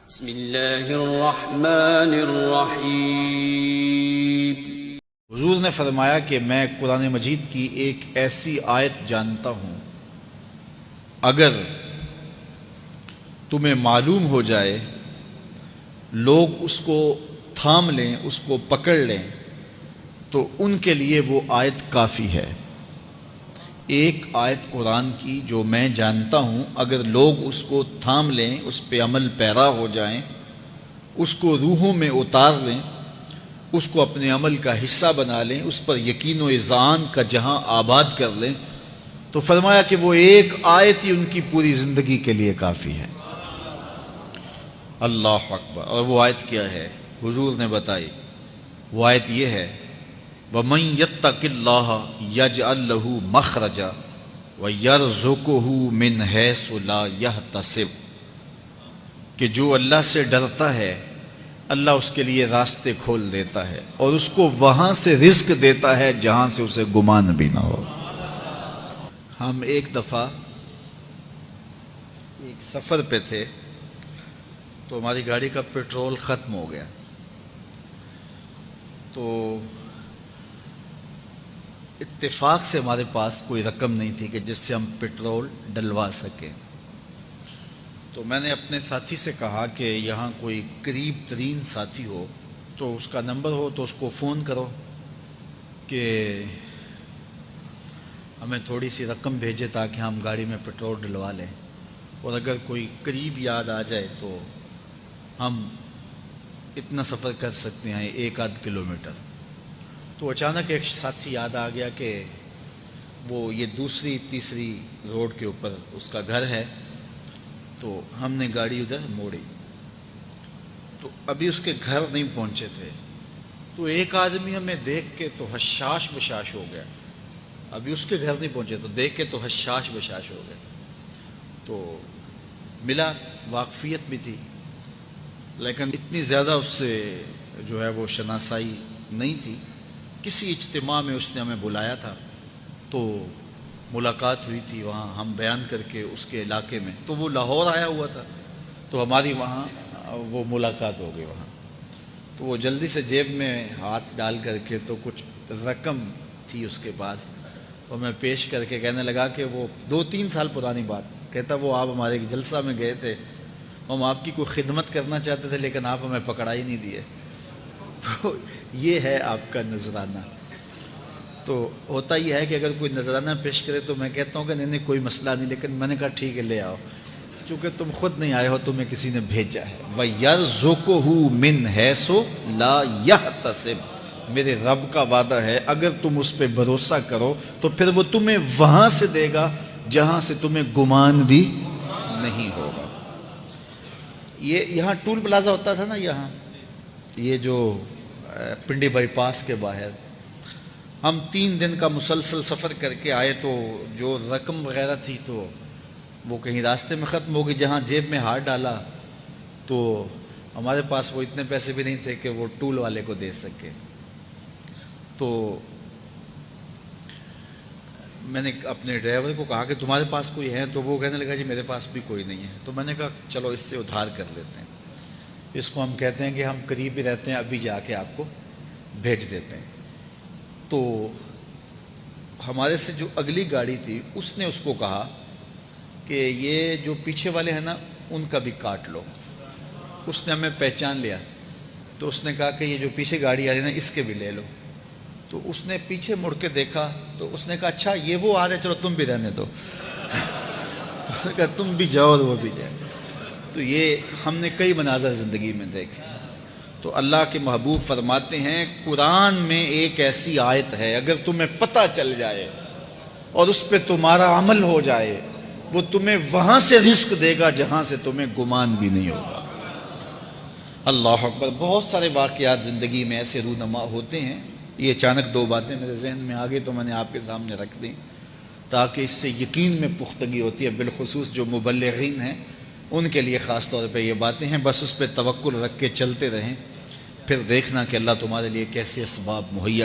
بسم اللہ الرحمن الرحیم۔ حضور نے فرمایا کہ میں قرآن مجید کی ایک ایسی آیت جانتا ہوں، اگر تمہیں معلوم ہو جائے، لوگ اس کو تھام لیں، اس کو پکڑ لیں، تو ان کے لیے وہ آیت کافی ہے۔ ایک آیت قرآن کی جو میں جانتا ہوں، اگر لوگ اس کو تھام لیں، اس پہ عمل پیرا ہو جائیں، اس کو روحوں میں اتار لیں، اس کو اپنے عمل کا حصہ بنا لیں، اس پر یقین و اذعان کا جہاں آباد کر لیں، تو فرمایا کہ وہ ایک آیت ہی ان کی پوری زندگی کے لیے کافی ہے۔ اللہ اکبر۔ اور وہ آیت کیا ہے؟ حضور نے بتائی، وہ آیت یہ ہے، وَمَن يَتَّقِ اللَّهَ يَجْعَل لَّهُ مَخْرَجًا وَيَرْزُقْهُ مِنْ حَيْثُ لَا يَحْتَسِبُ، کہ جو اللہ سے ڈرتا ہے، اللہ اس کے لیے راستے کھول دیتا ہے اور اس کو وہاں سے رزق دیتا ہے جہاں سے اسے گمان بھی نہ ہو۔ ہم ایک دفعہ ایک سفر پہ تھے، تو ہماری گاڑی کا پیٹرول ختم ہو گیا، تو اتفاق سے ہمارے پاس کوئی رقم نہیں تھی کہ جس سے ہم پیٹرول ڈلوا سکیں۔ تو میں نے اپنے ساتھی سے کہا کہ یہاں کوئی قریب ترین ساتھی ہو تو اس کا نمبر ہو تو اس کو فون کرو کہ ہمیں تھوڑی سی رقم بھیجے تاکہ ہم گاڑی میں پیٹرول ڈلوا لیں، اور اگر کوئی قریب یاد آ جائے تو ہم اتنا سفر کر سکتے ہیں، 1-8 کلومیٹر۔ تو اچانک ایک ساتھی یاد آ گیا کہ وہ یہ دوسری تیسری روڈ کے اوپر اس کا گھر ہے، تو ہم نے گاڑی ادھر موڑی، تو ابھی اس کے گھر نہیں پہنچے تھے، تو ایک آدمی ہمیں دیکھ کے تو حشاش بشاش ہو گیا، ابھی اس کے گھر نہیں پہنچے تو دیکھ کے تو حشاش بشاش ہو گیا۔ تو ملا، واقفیت بھی تھی، لیکن اتنی زیادہ اس سے جو ہے وہ شناسائی نہیں تھی۔ کسی اجتماع میں اس نے ہمیں بلایا تھا، تو ملاقات ہوئی تھی وہاں، ہم بیان کر کے اس کے علاقے میں، تو وہ لاہور آیا ہوا تھا، تو ہماری وہاں وہ ملاقات ہو گئی وہاں۔ تو وہ جلدی سے جیب میں ہاتھ ڈال کر کے تو کچھ رقم تھی اس کے پاس، اور میں پیش کر کے کہنے لگا کہ وہ 2-3 سال پرانی بات، کہتا وہ آپ ہمارے جلسہ میں گئے تھے، ہم آپ کی کوئی خدمت کرنا چاہتے تھے لیکن آپ ہمیں پکڑا ہی نہیں دیے۔ تو یہ ہے آپ کا نذرانہ۔ تو ہوتا یہ ہے کہ اگر کوئی نذرانہ پیش کرے تو میں کہتا ہوں کہ نہیں کوئی مسئلہ نہیں، لیکن میں نے کہا ٹھیک ہے لے آؤ، کیونکہ تم خود نہیں آئے ہو، تمہیں کسی نے بھیجا ہے۔ وَيَرْزُقُهُ مِنْ حَيْثُ لَا يَحْتَسِبُ، میرے رب کا وعدہ ہے اگر تم اس پہ بھروسہ کرو تو پھر وہ تمہیں وہاں سے دے گا جہاں سے تمہیں گمان بھی نہیں ہوگا۔ یہ یہاں ٹول پلازا ہوتا تھا نا، یہاں یہ جو پنڈی بائی پاس کے باہر، ہم 3 دن کا مسلسل سفر کر کے آئے، تو جو رقم وغیرہ تھی تو وہ کہیں راستے میں ختم ہو گئی، جہاں جیب میں ہاتھ ڈالا تو ہمارے پاس وہ اتنے پیسے بھی نہیں تھے کہ وہ ٹول والے کو دے سکے۔ تو میں نے اپنے ڈرائیور کو کہا کہ تمہارے پاس کوئی ہے؟ تو وہ کہنے لگا جی میرے پاس بھی کوئی نہیں ہے۔ تو میں نے کہا چلو اس سے ادھار کر لیتے ہیں، اس کو ہم کہتے ہیں کہ ہم قریب ہی رہتے ہیں، ابھی جا کے آپ کو بھیج دیتے ہیں۔ تو ہمارے سے جو اگلی گاڑی تھی اس نے اس کو کہا کہ یہ جو پیچھے والے ہیں نا ان کا بھی کاٹ لو۔ اس نے ہمیں پہچان لیا، تو اس نے کہا کہ یہ جو پیچھے گاڑی آ رہی ہے نا اس کے بھی لے لو۔ تو اس نے پیچھے مڑ کے دیکھا تو اس نے کہا اچھا یہ وہ آ رہے، چلو تم بھی رہنے دو۔ تو کہا تم بھی جاؤ اور وہ بھی جائے۔ تو یہ ہم نے کئی مناظر زندگی میں دیکھے۔ تو اللہ کے محبوب فرماتے ہیں قرآن میں ایک ایسی آیت ہے، اگر تمہیں پتہ چل جائے اور اس پہ تمہارا عمل ہو جائے، وہ تمہیں وہاں سے رزق دے گا جہاں سے تمہیں گمان بھی نہیں ہوگا۔ اللہ اکبر۔ بہت سارے واقعات زندگی میں ایسے رونما ہوتے ہیں، یہ اچانک 2 باتیں میرے ذہن میں آ گئی تو میں نے آپ کے سامنے رکھ دی تاکہ اس سے یقین میں پختگی ہوتی ہے، بالخصوص جو مبلغین ہیں ان کے لیے خاص طور پہ یہ باتیں ہیں۔ بس اس پہ توکل رکھ کے چلتے رہیں، پھر دیکھنا کہ اللہ تمہارے لیے کیسے اسباب مہیا